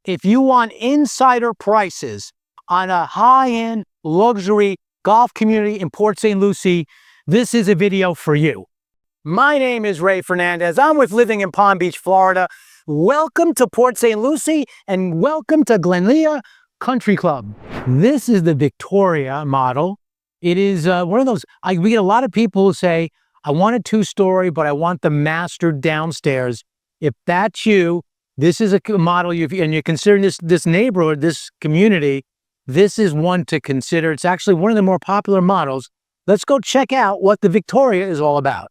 If you want insider prices on a high-end luxury golf community in Port St Lucie, this is a video for you. My name is Ray Fernandez. I'm with Living in Palm Beach, Florida. Welcome to Port St Lucie and welcome to Glynlea Country Club. This is the Victoria model. It is one of those, we get a lot of people who say, I want a two-story, but I want the master downstairs. If that's you, this is a model, and you're considering this neighborhood, this community, this is one to consider. It's actually one of the more popular models. Let's go check out what the Victoria is all about.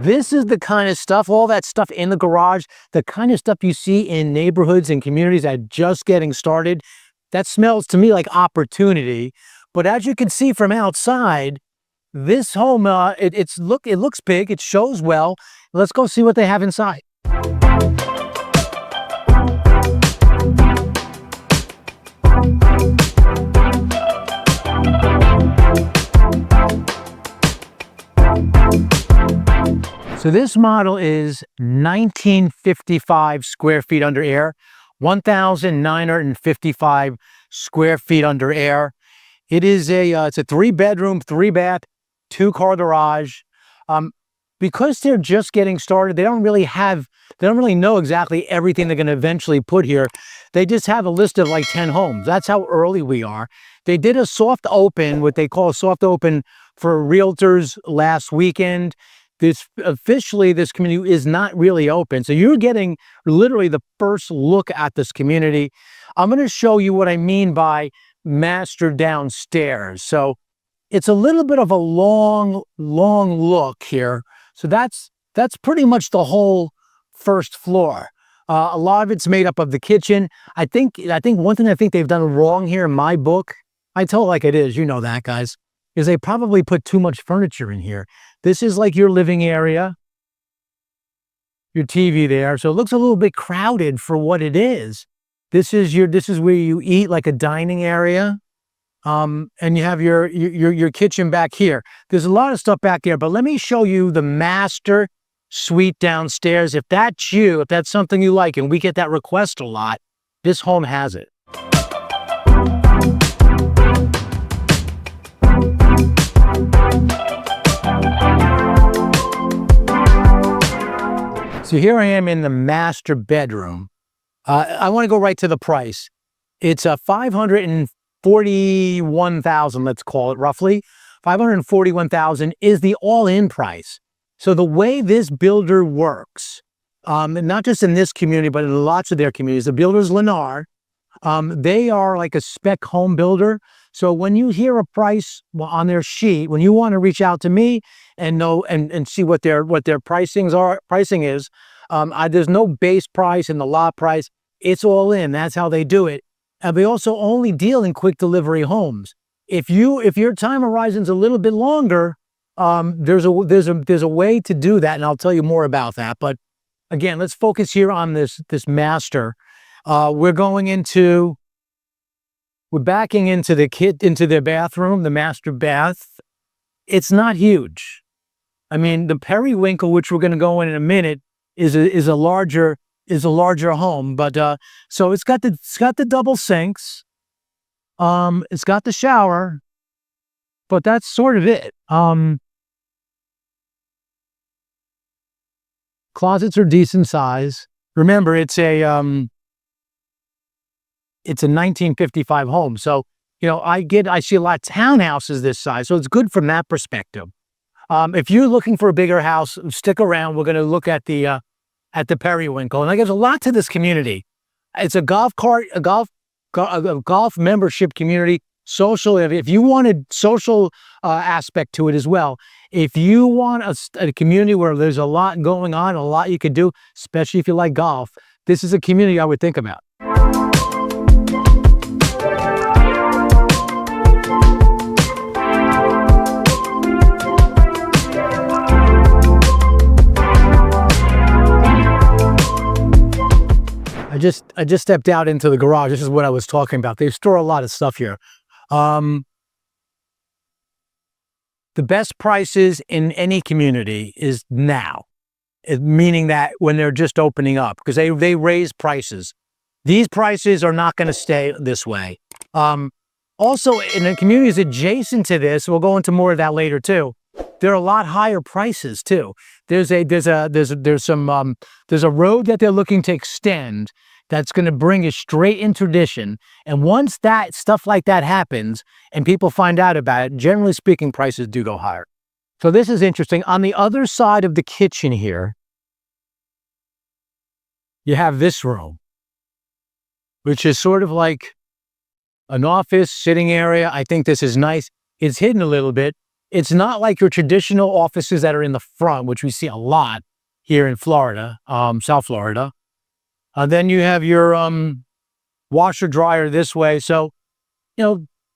This is the kind of stuff, all that stuff in the garage, the kind of stuff you see in neighborhoods and communities that are just getting started. That smells to me like opportunity. But as you can see from outside, this home, it looks big, it shows well. Let's go see what they have inside. So this model is 1955 square feet under air, 1,955 square feet under air. It is it's a 3-bedroom, 3-bath, 2-car garage. Because they're just getting started, they don't really know exactly everything they're going to eventually put here. They just have a list of like 10 homes. That's how early we are. They did a soft open, what they call a soft open for realtors last weekend. Officially, this community is not really open. So you're getting literally the first look at this community. I'm going to show you what I mean by master downstairs. So it's a little bit of a long look here. So that's pretty much the whole first floor. A lot of it's made up of the kitchen. I think one thing I think they've done wrong here in my book, I tell it like it is, you know that, guys, is they probably put too much furniture in here. This is like your living area, your TV there. So it looks a little bit crowded for what it is. This is where you eat, like a dining area. And you have your kitchen back here. There's a lot of stuff back there, but let me show you the master suite downstairs. If that's you, if that's something you like, and we get that request a lot, this home has it. So here I am in the master bedroom. I want to go right to the price. It's a $541,000, let's call it roughly. $541,000 is the all-in price. So the way this builder works, not just in this community, but in lots of their communities, the builder's Lennar, they are like a spec home builder. So when you hear a price on their sheet, when you want to reach out to me and know and see what their pricing is, there's no base price and the lot price. It's all in. That's how they do it. And they also only deal in quick delivery homes. If your time horizon's a little bit longer, there's a way to do that, and I'll tell you more about that. But again, let's focus here on this master. We're backing into their bathroom, the master bath. It's not huge. I mean, the periwinkle, which we're going to go in a minute, is a larger home. But so it's got the double sinks. It's got the shower, but that's sort of it. Closets are decent size. Remember, it's a 1955 home. So, you know, I see a lot of townhouses this size, so it's good from that perspective. If you're looking for a bigger house, stick around. We're going to look at the periwinkle, and there's a lot to this community. It's a golf membership community. Social. If you want a social aspect to it as well. If you want a community where there's a lot going on, a lot you could do, especially if you like golf, this is a community I would think about. I just stepped out into the garage. This is what I was talking about. They store a lot of stuff here. The best prices in any community is now. meaning that when they're just opening up, because they raise prices. These prices are not going to stay this way. Also, in the communities adjacent to this, we'll go into more of that later too. There are a lot higher prices too. There's a road that they're looking to extend that's going to bring us straight into tradition. And once that stuff like that happens and people find out about it, generally speaking, prices do go higher. So this is interesting. On the other side of the kitchen here, you have this room, which is sort of like an office sitting area. I think this is nice. It's hidden a little bit. It's not like your traditional offices that are in the front, which we see a lot here in Florida, South Florida. Then you have your washer dryer this way. So,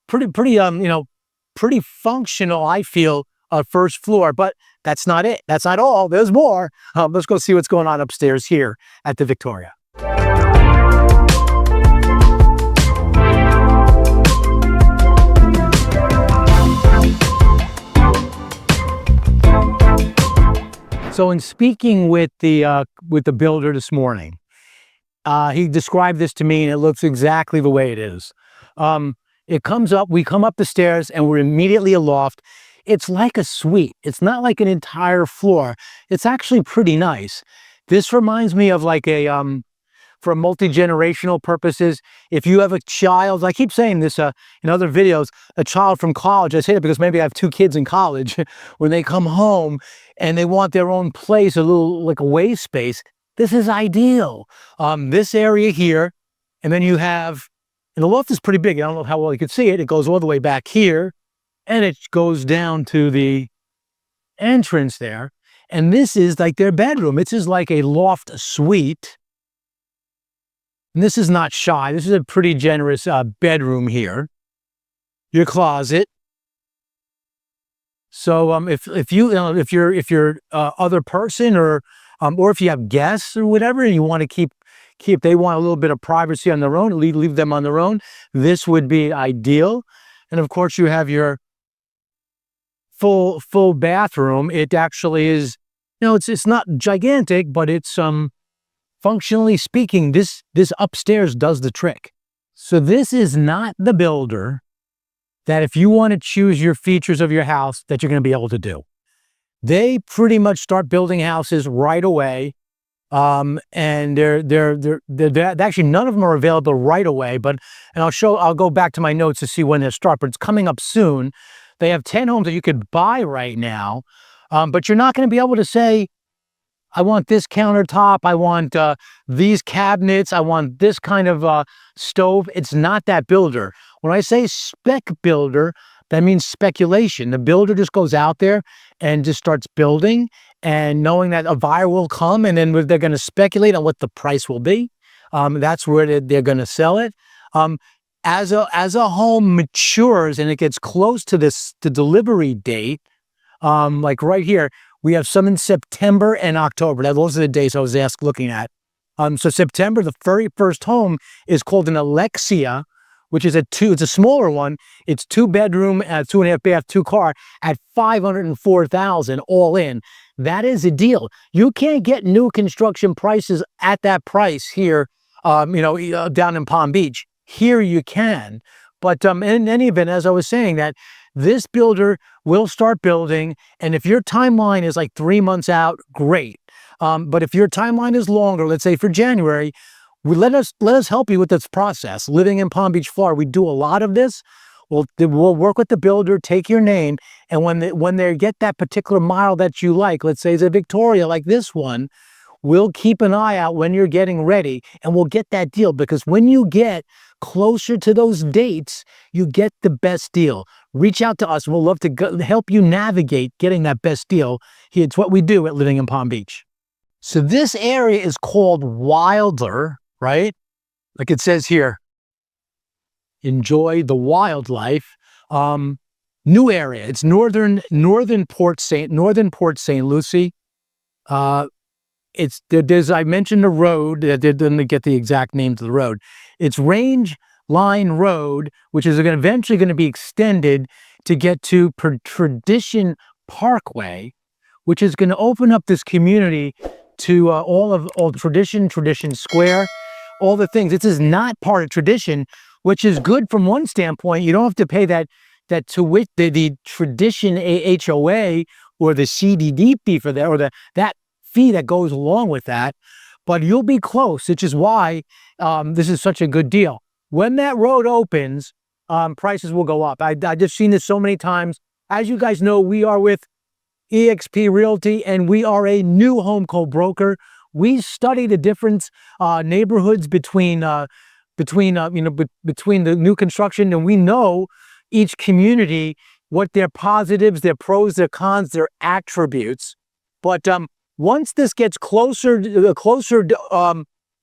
pretty functional, I feel, first floor. But that's not it. That's not all. There's more. Let's go see what's going on upstairs here at the Victoria. So in speaking with the builder this morning, he described this to me, and it looks exactly the way it is. We come up the stairs, and we're immediately aloft. It's like a suite. It's not like an entire floor. It's actually pretty nice. This reminds me of like for multi-generational purposes, if you have a child, I keep saying this in other videos, a child from college, I say it because maybe I have 2 kids in college, when they come home and they want their own place, a little like a away space, this is ideal. This area here, and then you have, and the loft is pretty big. I don't know how well you can see it. It goes all the way back here, and it goes down to the entrance there. And this is like their bedroom. This is like a loft suite. And this is not shy. This is a pretty generous bedroom here. Your closet. So if you're other person, or if you have guests or whatever, and you want to keep they want a little bit of privacy on their own, leave them on their own, this would be ideal. And of course, you have your full bathroom. It actually is, it's not gigantic, but it's functionally speaking, this upstairs does the trick. So this is not the builder that, if you want to choose your features of your house, that you're going to be able to do. They pretty much start building houses right away. And they're actually, none of them are available right away, I'll go back to my notes to see when they start, but it's coming up soon. They have 10 homes that you could buy right now. But you're not going to be able to say, I want this countertop, I want these cabinets, I want this kind of stove. It's not that builder. When I say spec builder, that means speculation. The builder just goes out there and just starts building, and knowing that a buyer will come, and then they're going to speculate on what the price will be. That's where they're going to sell it. As a home matures and it gets close to the delivery date, like right here, we have some in September and October. Those are the days I was looking at. So September, the very first home is called an Alexia, which is it's a smaller one. It's 2-bedroom, 2.5 bath, 2-car at $504,000 all in. That is a deal. You can't get new construction prices at that price here, down in Palm Beach. Here you can. But in any event, as I was saying, that this builder will start building, and if your timeline is like 3 months out, great. But if your timeline is longer, let's say for January, let us help you with this process. Living in Palm Beach, Florida, we do a lot of this. We'll work with the builder, take your name, and when they get that particular model that you like, let's say it's a Victoria like this one, we'll keep an eye out when you're getting ready, and we'll get that deal, because when you get closer to those dates, you get the best deal. Reach out to us. We'll love to help you navigate getting that best deal. It's what we do at Living in Palm Beach. So this area is called Wilder, right? Like it says here, enjoy the wildlife. New area. It's northern Port St Lucie. There's, I mentioned the road. They didn't get the exact name to the road. It's Range Line Road, which is eventually going to be extended to get to Tradition Parkway, which is going to open up this community to all tradition square, all the things. This is not part of tradition, which is good from one standpoint. You don't have to pay that to which the tradition HOA or the CDD fee for that, or that fee that goes along with that. But you'll be close, which is why this is such a good deal. When that road opens, prices will go up. I just seen this so many times. As you guys know, we are with eXp Realty, and we are a new home co-broker. We study the different neighborhoods between the new construction, and we know each community, what their positives, their pros, their cons, their attributes. But once this gets closer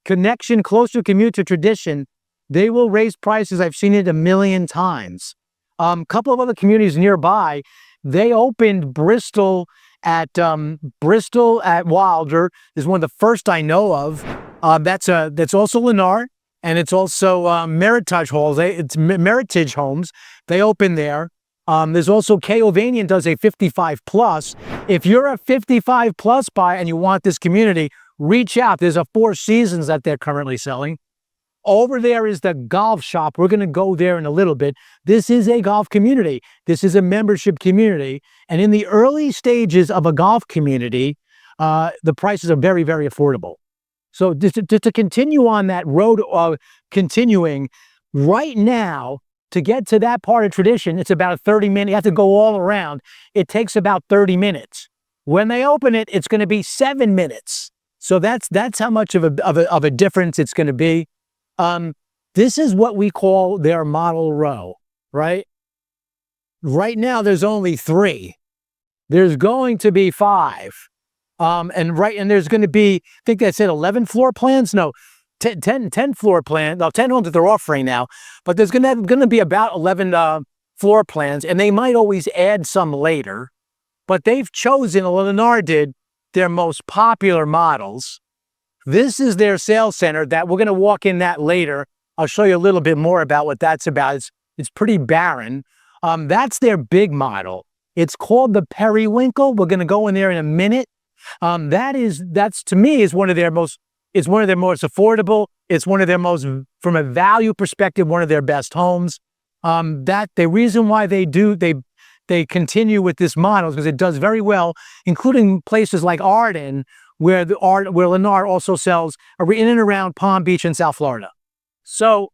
connection, closer commute to tradition, they will raise prices. I've seen it a million times. Couple of other communities nearby, they opened Bristol at Wilder is one of the first I know of. That's also Lennar, and it's also Meritage Halls. It's Meritage Homes. They open there. There's also K. Ovanian does a 55 plus. If you're a 55 plus buyer and you want this community, reach out. There's a Four Seasons that they're currently selling. Over there is the golf shop. We're going to go there in a little bit. This is a golf community. This is a membership community. And in the early stages of a golf community, the prices are very, very affordable. So to continue on that road, continuing right now, to get to that part of tradition, it's about a 30-minute. You have to go all around. It takes about 30 minutes. When they open it, it's going to be 7 minutes. So that's how much of a difference it's going to be. This is what we call their model row, right? Right now, there's only 3. There's going to be 5. And there's going to be, I think I said 11 floor plans. No, 10 floor plans. No, 10 homes that they're offering now. But there's going to be about 11 floor plans, and they might always add some later. But they've chosen, Lennar did, their most popular models. This is their sales center that we're going to walk in that later. I'll show you a little bit more about what that's about. It's pretty barren. That's their big model. It's called the Periwinkle. We're going to go in there in a minute. That's to me is one of their most affordable. It's one of their most, from a value perspective, one of their best homes. That the reason why they continue with this model is because it does very well, including places like Arden, where Lennar also sells in and around Palm Beach and South Florida. So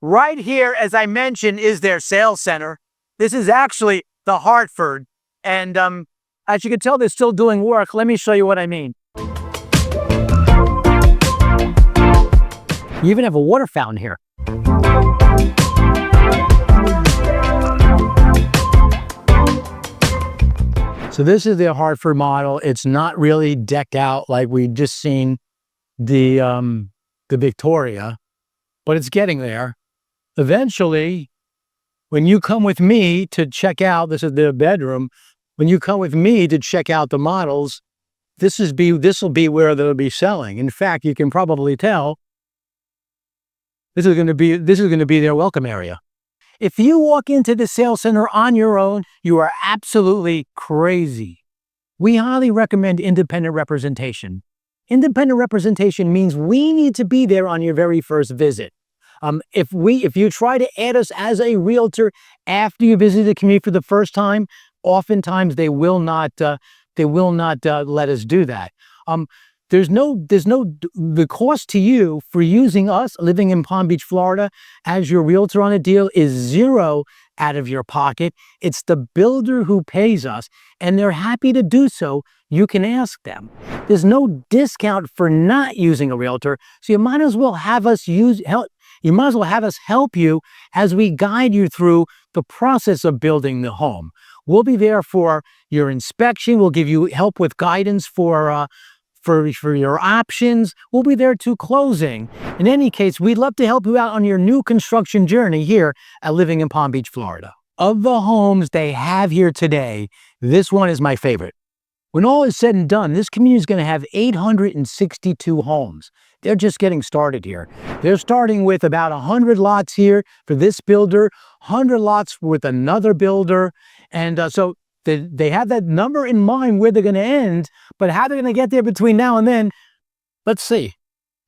right here, as I mentioned, is their sales center. This is actually the Hartford. And as you can tell, they're still doing work. Let me show you what I mean. You even have a water fountain here. So this is the Hartford model. It's not really decked out like we just seen the Victoria, but it's getting there. Eventually, when you come with me to check out, this is the bedroom. When you come with me to check out the models, this will be where they'll be selling. In fact, you can probably tell this is going to be their welcome area. If you walk into the sales center on your own, you are absolutely crazy. We highly recommend independent representation. Independent representation means we need to be there on your very first visit. If you try to add us as a realtor after you visit the community for the first time, oftentimes they will not let us do that. The cost to you for using us living in Palm Beach, Florida as your realtor on a deal is 0 out of your pocket. It's the builder who pays us, and they're happy to do so. You can ask them. There's no discount for not using a realtor, so you might as well have us help you as we guide you through the process of building the home. We'll be there for your inspection. We'll give you help with guidance for your options. We'll be there to closing. In any case, we'd love to help you out on your new construction journey here at Living in Palm Beach, Florida. Of the homes they have here today, this one is my favorite. When all is said and done, this community is going to have 862 homes. They're just getting started here. They're starting with about 100 lots here for this builder, 100 lots with another builder. And so they have that number in mind where they're going to end, but how they're going to get there between now and then, let's see.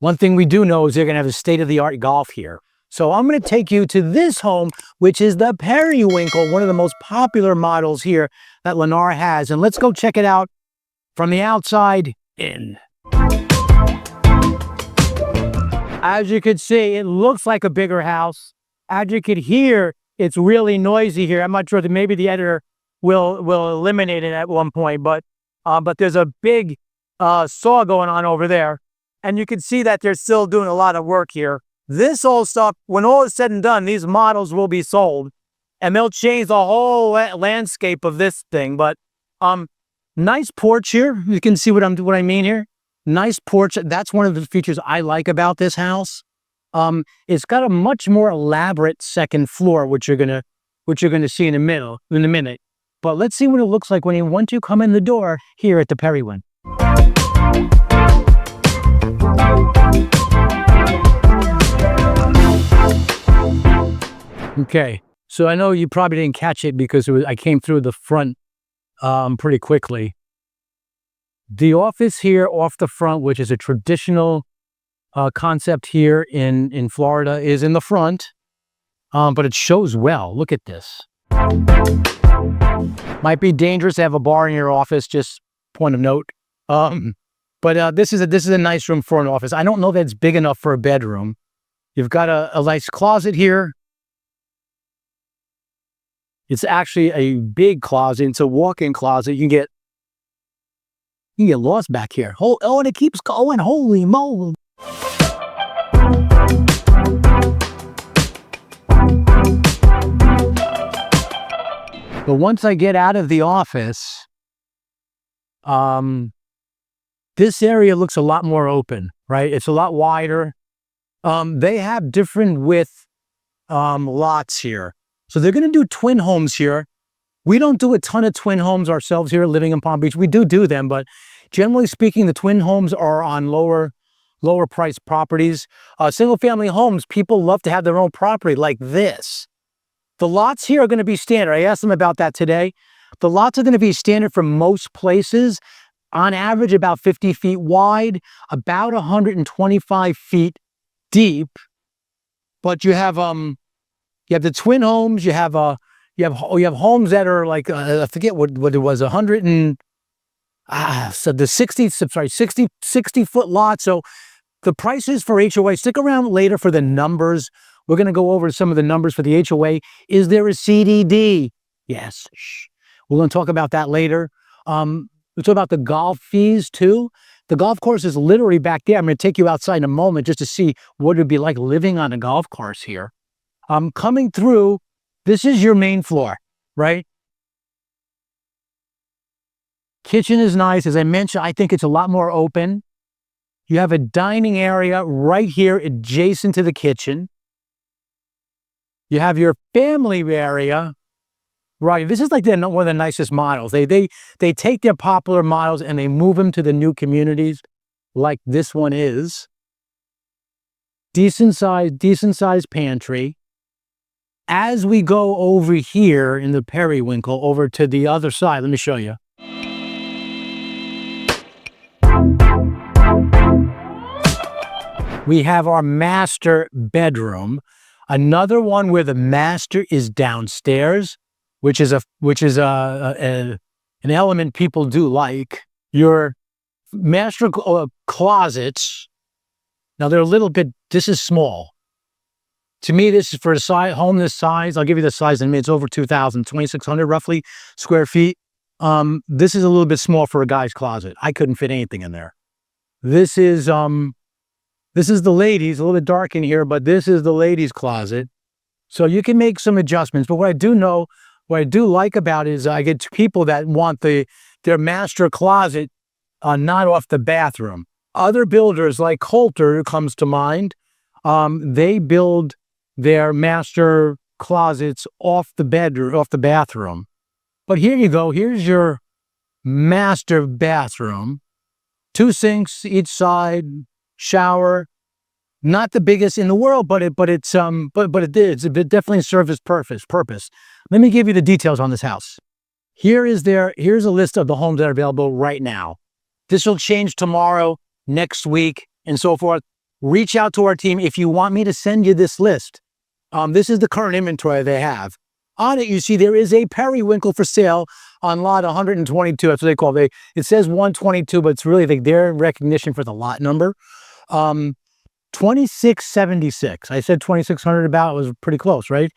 One thing we do know is they're going to have a state-of-the-art golf here. So I'm going to take you to this home, which is the Periwinkle, one of the most popular models here that Lennar has. And let's go check it out from the outside in. As you can see, it looks like a bigger house. As you can hear, it's really noisy here. I'm not sure that maybe the editor will eliminate it at one point, but there's a big saw going on over there. And you can see that they're still doing a lot of work here. This whole stuff, when all is said and done, these models will be sold. And they'll change the whole landscape of this thing. But nice porch here. You can see what I mean here. Nice porch. That's one of the features I like about this house. It's got a much more elaborate second floor, which you're gonna see in a minute. But let's see what it looks like once you come in the door here at the Periwinkle. Okay, so I know you probably didn't catch it because I came through the front pretty quickly. The office here off the front, which is a traditional concept here in Florida, is in the front, but it shows well. Look at this. Might be dangerous to have a bar in your office, just point of note. But this is a nice room for an office. I don't know that it's big enough for a bedroom. You've got a nice closet here. It's actually a big closet. It's a walk-in closet. You can get lost back here. Oh, and it keeps going. Holy moly. But once I get out of the office, this area looks a lot more open, right? It's a lot wider. They have different width lots here. So they're going to do twin homes here. We don't do a ton of twin homes ourselves here living in Palm Beach. We do them, but generally speaking, the twin homes are on lower priced properties. Single family homes, people love to have their own property like this. The lots here are going to be standard. I asked them about that today. The lots are going to be standard for most places, on average about 50 feet wide, about 125 feet deep. But you have the twin homes. You have homes that are like I forget what it was, 60 foot lot. So the prices for HOA, stick around later for the numbers. We're going to go over some of the numbers for the HOA. Is there a CDD? Yes. We're going to talk about that later. We'll talk about the golf fees too. The golf course is literally back there. I'm going to take you outside in a moment just to see what it'd be like living on a golf course here. Coming through, this is your main floor, right? Kitchen is nice. As I mentioned, I think it's a lot more open. You have a dining area right here adjacent to the kitchen. You have your family area, right? This is like one of the nicest models. They take their popular models and they move them to the new communities like this one is. Decent size pantry. As we go over here in the Periwinkle over to the other side, let me show you. We have our master bedroom, another one where the master is downstairs, which is an element people do like. Your master closets, now they're a little bit, this is small. To me, this is for a home this size. I'll give you the size in a minute. It's over 2,600 roughly square feet. This is a little bit small for a guy's closet. I couldn't fit anything in there. This is the ladies, a little bit dark in here, but this is the ladies' closet. So you can make some adjustments. But what I do like about it is I get people that want their master closet not off the bathroom. Other builders like Coulter comes to mind. They build their master closets off the bathroom. But here you go. Here's your master bathroom. 2 sinks each side, shower. Not the biggest in the world, but it definitely serves its purpose. Let me give you the details on this house. Here's a list of the homes that are available right now. This will change tomorrow, next week, and so forth. Reach out to our team if you want me to send you this list. This is the current inventory they have. On it, you see there is a periwinkle for sale on lot 122. That's what they call it. It says 122, but it's really their recognition for the lot number. 2676. I said 2600 about. It was pretty close, right?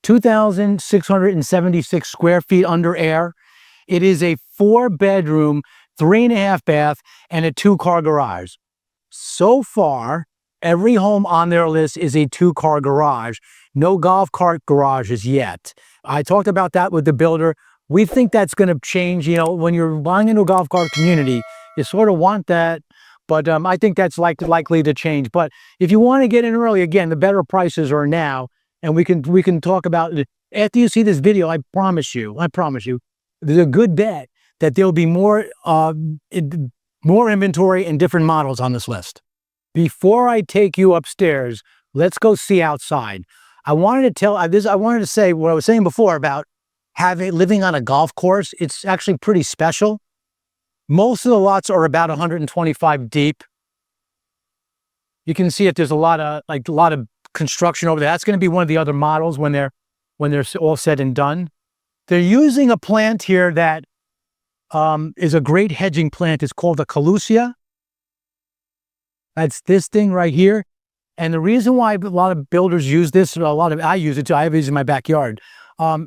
2,676 square feet under air. It is a 4-bedroom, 3.5 bath, and a 2-car garage. So far, every home on their list is a 2-car garage. No golf cart garages yet. I talked about that with the builder. We think that's going to change. You know, when you're buying into a golf cart community, you sort of want that. But I think that's likely to change. But if you want to get in early, again, the better prices are now. And we can talk about it. After you see this video, I promise you, there's a good bet that there'll be more inventory and different models on this list. Before I take you upstairs, let's go see outside. I wanted to say what I was saying before about living on a golf course. It's actually pretty special. Most of the lots are about 125 deep. You can see it. There's a lot of construction over there. That's going to be one of the other models when they're all said and done. They're using a plant here that is a great hedging plant. It's called the Calusia. That's this thing right here. And the reason why a lot of builders use this, I use it too, I have it in my backyard,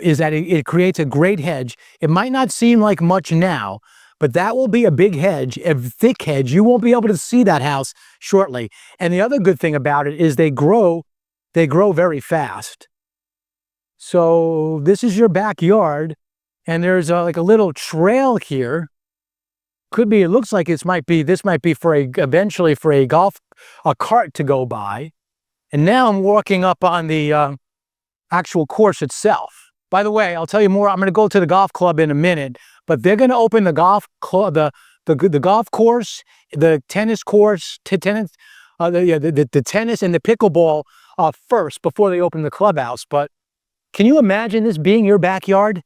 is that it creates a great hedge. It might not seem like much now, but that will be a big hedge, a thick hedge. You won't be able to see that house shortly. And the other good thing about it is they grow very fast. So this is your backyard, and there's like a little trail here. It looks like this might be eventually for a cart to go by. And now I'm walking up on the actual course itself. By the way, I'll tell you more. I'm going to go to the golf club in a minute, but they're going to open the golf club, the golf course, the tennis course, the tennis and the pickleball first before they open the clubhouse. But can you imagine this being your backyard?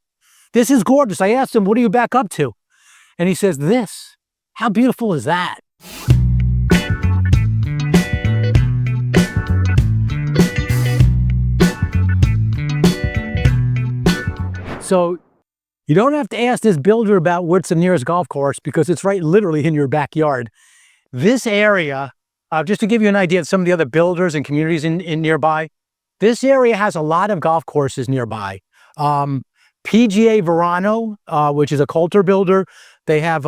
This is gorgeous. I asked him, "What are you back up to?" And he says, "This." How beautiful is that? So you don't have to ask this builder about what's the nearest golf course because it's right literally in your backyard. This area, just to give you an idea of some of the other builders and communities in nearby, this area has a lot of golf courses nearby. PGA Verano, which is a Coulter builder, they have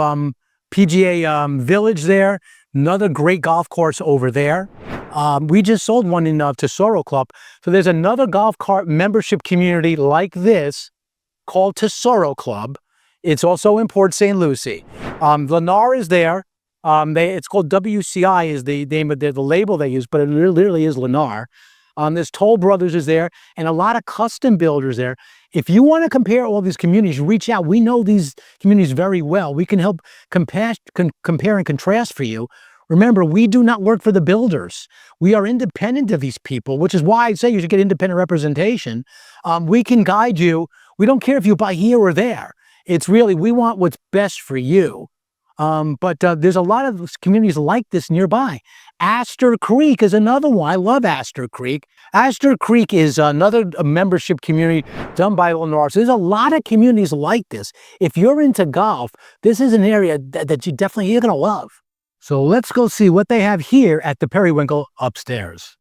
PGA Village there, another great golf course over there. We just sold one in Tesoro Club. So there's another golf cart membership community like this called Tesoro Club. It's also in Port St Lucie. Lennar is there. It's called WCI is the name of the label they use, but it literally is Lennar. There's Toll Brothers is there, and a lot of custom builders there. If you want to compare all these communities, reach out. We know these communities very well. We can help compare and contrast for you. Remember, we do not work for the builders. We are independent of these people, which is why I say you should get independent representation. We can guide you. We don't care if you buy here or there. It's really, we want what's best for you. But there's a lot of communities like this nearby. Astor Creek is another one. I love Astor Creek. Astor Creek is another membership community done by Lennar. So there's a lot of communities like this. If you're into golf, this is an area that you're going to love. So let's go see what they have here at the Periwinkle upstairs.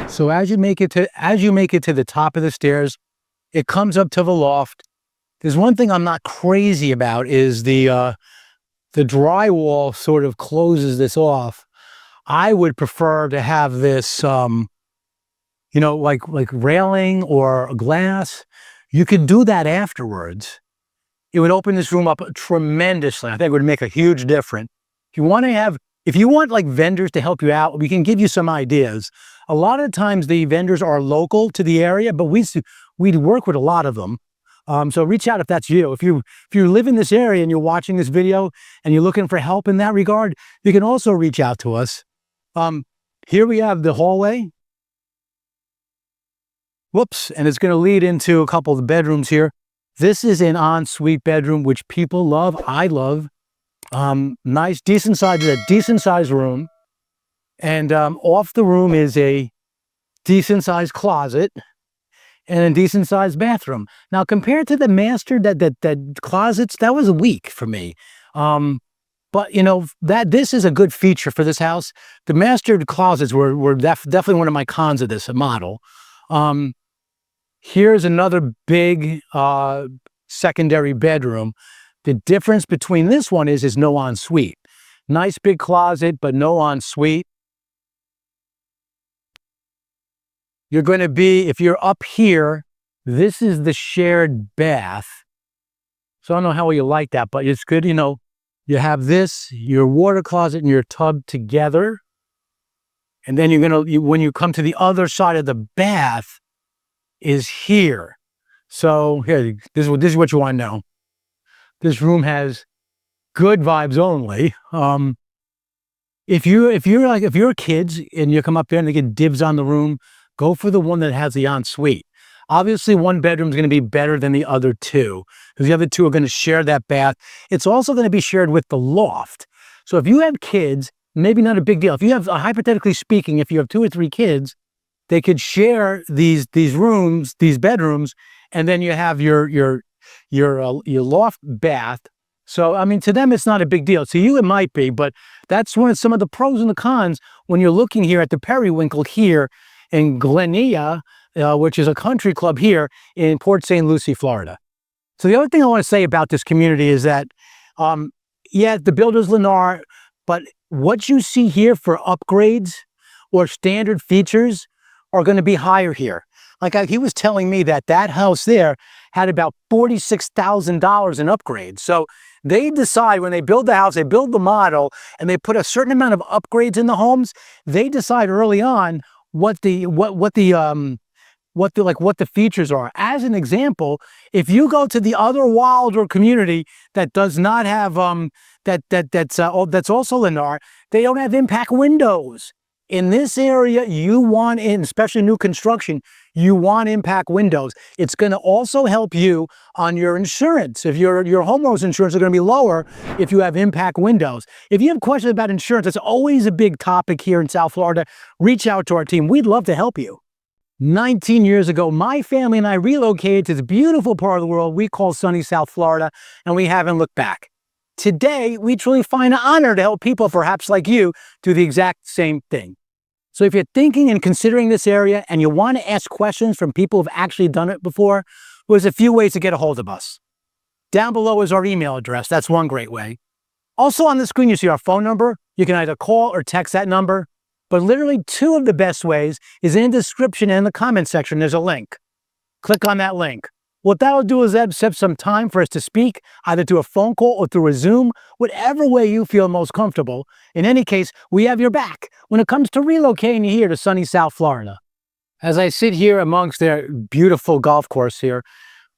So as you make it to the top of the stairs, it comes up to the loft. There's one thing I'm not crazy about is the drywall sort of closes this off. I would prefer to have this, like railing or glass. You could do that afterwards. It would open this room up tremendously. I think it would make a huge difference. If you want like vendors to help you out, we can give you some ideas. A lot of times the vendors are local to the area, but we work with a lot of them. So reach out if that's you. If you live in this area and you're watching this video and you're looking for help in that regard, you can also reach out to us. Here we have the hallway. Whoops, and it's going to lead into a couple of the bedrooms here. This is an ensuite bedroom, which people love. I love. Nice, decent sized room. And off the room is a decent sized closet and a decent sized bathroom. Now, compared to the master, that closets, that was weak for me. But you know, this is a good feature for this house. The master closets were definitely one of my cons of this model. Here's another big secondary bedroom. The difference between this one is no ensuite. Nice big closet, but no ensuite. You're going to be, if you're up here, this is the shared bath. So I don't know how you like that, but it's good, you know, you have this, your water closet and your tub together. And then you're going to, when you come to the other side of the bath is here. So here, this is what you want to know. This room has good vibes only. If you're kids and you come up there and they get dibs on the room, go for the one that has the ensuite. Obviously, one bedroom is going to be better than the other two because the other two are going to share that bath. It's also going to be shared with the loft. So if you have kids, maybe not a big deal. If you have, hypothetically speaking, if you have 2 or 3 kids, they could share these rooms, these bedrooms, and then you have your loft bath. So, I mean, to them, it's not a big deal. To you, it might be, but that's some of the pros and the cons when you're looking here at the Periwinkle here in Glynlea, which is a country club here in Port St Lucie, Florida. So the other thing I want to say about this community is that, yeah, the builder's Lennar, but what you see here for upgrades or standard features are going to be higher here. Like he was telling me that house there had about $46,000 in upgrades. So they decide when they build the house, they build the model, and they put a certain amount of upgrades in the homes. They decide early on what the features are. As an example, if you go to the other Wilder community that does not have that's also Lennar, they don't have impact windows. In this area, you want, especially new construction, you want impact windows. It's going to also help you on your insurance. If your homeowner's insurance is going to be lower if you have impact windows. If you have questions about insurance, it's always a big topic here in South Florida. Reach out to our team. We'd love to help you. 19 years ago, my family and I relocated to this beautiful part of the world we call sunny South Florida, and we haven't looked back. Today, we truly find an honor to help people, perhaps like you, do the exact same thing. So if you're thinking and considering this area and you want to ask questions from people who've actually done it before, there's a few ways to get a hold of us. Down below is our email address. That's one great way. Also on the screen, you see our phone number. You can either call or text that number. But literally 2 of the best ways is in the description and in the comment section. There's a link. Click on that link. What that'll do is set some time for us to speak, either through a phone call or through a Zoom, whatever way you feel most comfortable. In any case, we have your back when it comes to relocating here to sunny South Florida. As I sit here amongst their beautiful golf course here,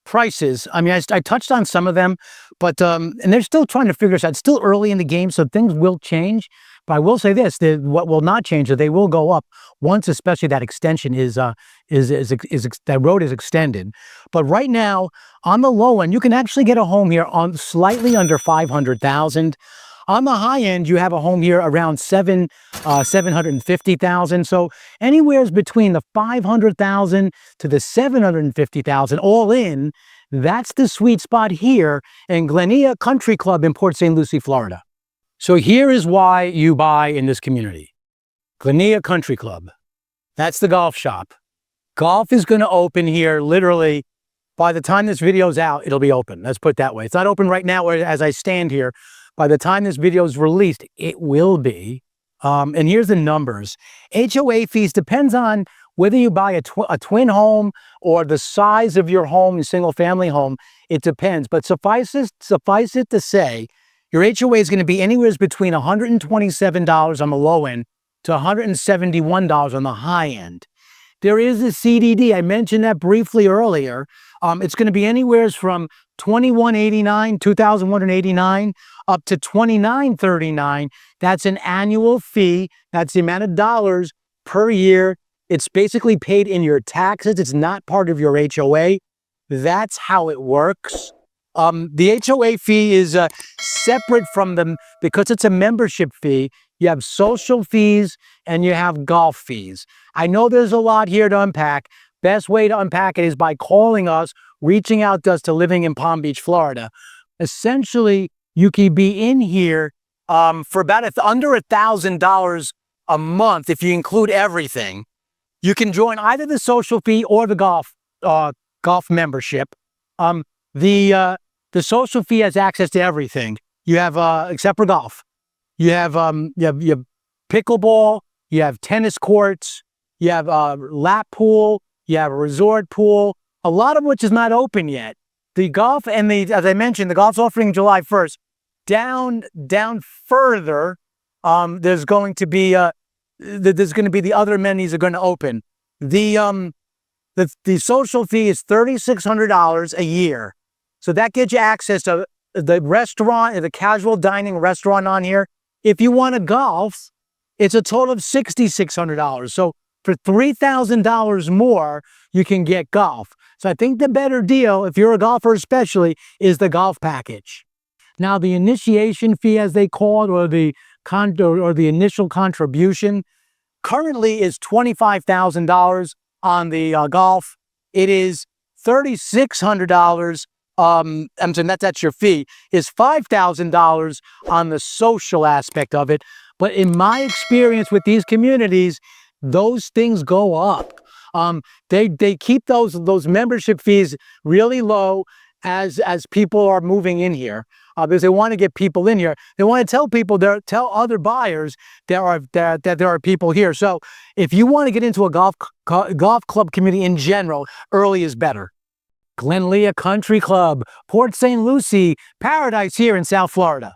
prices, I mean, I touched on some of them, but, and they're still trying to figure this out. It's still early in the game, so things will change. But I will say this, what will not change is they will go up once, especially that extension that road is extended. But right now, on the low end, you can actually get a home here on slightly under $500,000. On the high end, you have a home here around $750,000. So anywhere between the $500,000 to the $750,000, all in, that's the sweet spot here in Glynlea Country Club in Port St Lucie, Florida. So here is why you buy in this community. Glynlea Country Club. That's the golf shop. Golf is going to open here literally by the time this video's out, it'll be open. Let's put it that way. It's not open right now as I stand here. By the time this video is released, it will be. And here's the numbers. HOA fees depends on whether you buy a twin home or the size of your home, a single family home. It depends. But suffice it to say, your HOA is going to be anywhere between $127 on the low end to $171 on the high end. There is a CDD. I mentioned that briefly earlier. It's going to be anywhere from $2,189 up to $2,939. That's an annual fee. That's the amount of dollars per year. It's basically paid in your taxes. It's not part of your HOA. That's how it works. The HOA fee is separate from them because it's a membership fee. You have social fees and you have golf fees. I know there's a lot here to unpack. Best way to unpack it is by calling us, reaching out to us to Living in Palm Beach, Florida. Essentially, you can be in here for about under $1,000 a month if you include everything. You can join either the social fee or the golf membership. The social fee has access to everything. You have except for golf. You have pickleball. You have tennis courts. You have a lap pool. You have a resort pool. A lot of which is not open yet. The golf and as I mentioned, the golf's offering July 1st. Down further, there's going to be the other amenities are going to open. The social fee is $3,600 a year. So that gets you access to the restaurant, the casual dining restaurant on here. If you want to golf, it's a total of $6,600. So for $3,000 more, you can get golf. So I think the better deal, if you're a golfer especially, is the golf package. Now the initiation fee, as they call it, or the initial contribution, currently is $25,000 on the golf. It is $3,600. I'm saying that's your fee. Is $5,000 on the social aspect of it. But in my experience with these communities, those things go up. They keep those membership fees really low as people are moving in here. Because they want to get people in here. They want to tell other buyers that there are people here. So if you want to get into a golf club community in general, early is better. Glynlea Country Club, Port St Lucie, paradise here in South Florida.